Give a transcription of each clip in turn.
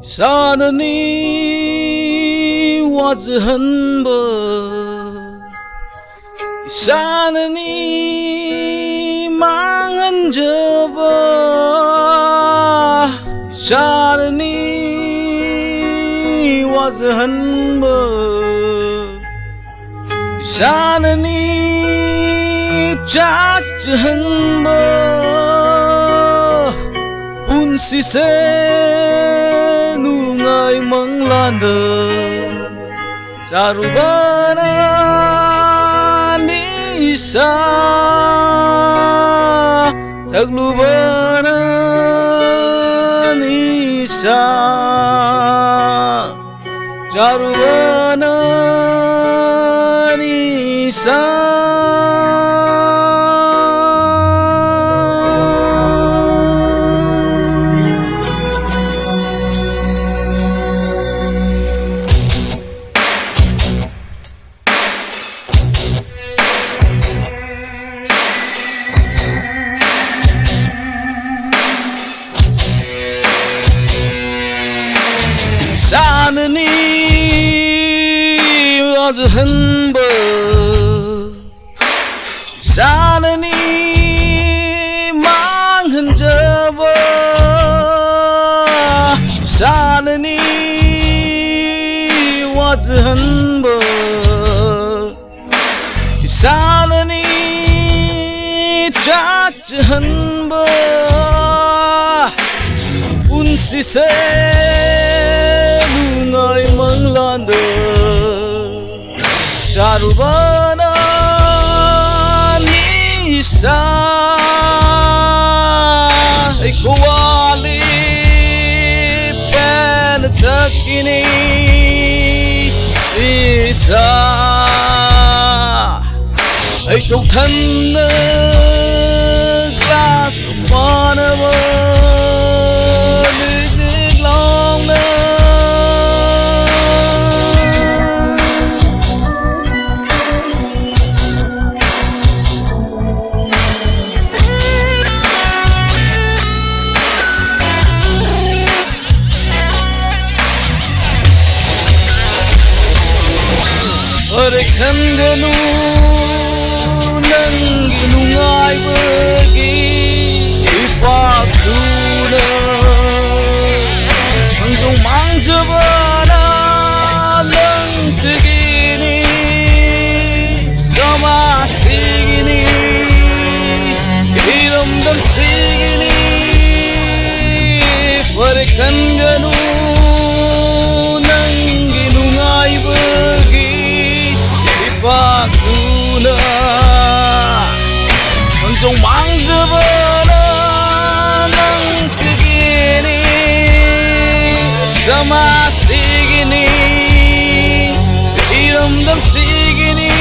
산은이 와즈한버 산은이 망한 접어 산은이 와즈한버 산은이 작즈한버 Unsise nungai manglanda Sarubana Nisha Taglubana Nisha Sarubana Nisha 산은이 아주 흔버 산은이 망한 접어 산은이 아주 흔버 산은이 작지 흔버 운시세 Ngai manglanda Sarubana Nisha Ikuwali Panatakini Nisha Aitok tanna Glass Tumanava Lig long na Kandanu nangi nungai bagi ipakuna Mangjong mangjabana nang tegini Sama sigini Hiramdam sigini Kandanu nangi nungai bagi Pakuna Mangjong mangjabana nang tegini Sama sigini Hiramdam sigini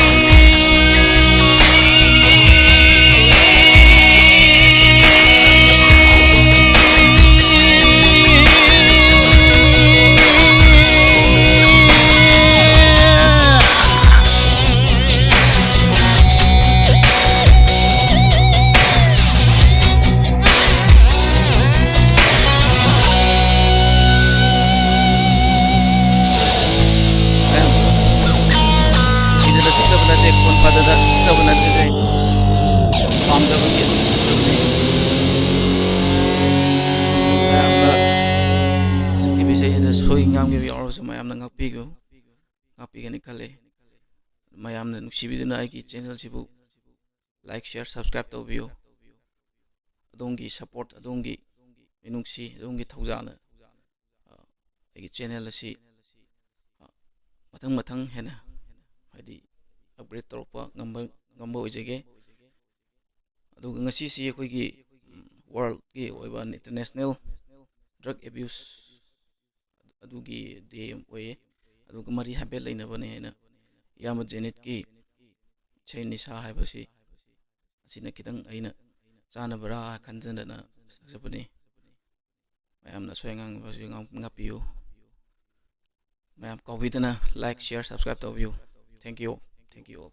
ngakpigani khale mayamna nuksibiduna aigi channel sibu like share subscribe tawbiyo adongi support adongi minungsi adongi thaujana aigi channel asi mathang hena hadi upgrade torpa ngamba ojege aduga ngasi si akoigi world gi oiba international drug abuse adugi day oye aduga mari habe lainabane hena yama Jenit ki Nisha haibasi asina kitang aina chana bara khanjana sakjapani mayamna soyangang basu ngapiyo mayam kawidana like share subscribe to view thank you all